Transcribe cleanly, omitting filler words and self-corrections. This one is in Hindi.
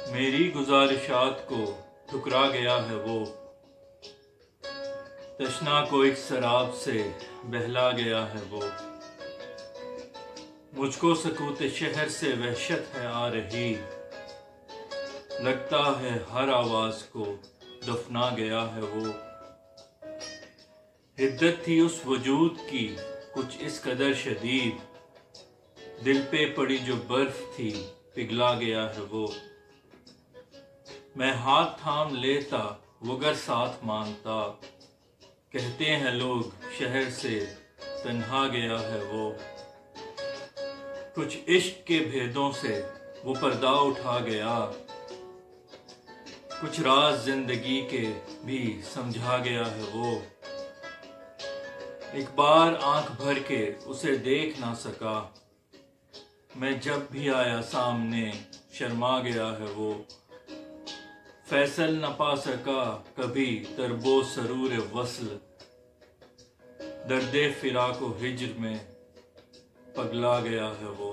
मेरी गुजारिशात को ठुकरा गया है वो, तशना को एक शराब से बहला गया है वो। मुझको सकूते शहर से वहशत है आ रही, लगता है हर आवाज को दफना गया है वो। हिद्दत थी उस वजूद की कुछ इस कदर शदीद, दिल पे पड़ी जो बर्फ थी पिघला गया है वो। मैं हाथ थाम लेता वो गर साथ मांगता, कहते हैं लोग शहर से तन्हा गया है वो। कुछ इश्क के भेदों से वो पर्दा उठा गया, कुछ राज जिंदगी के भी समझा गया है वो। एक बार आंख भर के उसे देख ना सका, मैं जब भी आया सामने शर्मा गया है वो। फैसल न पा सका कभी तरबो सरूर वस्ल, दर्दे फिराको हिज्र में पगला गया है वो।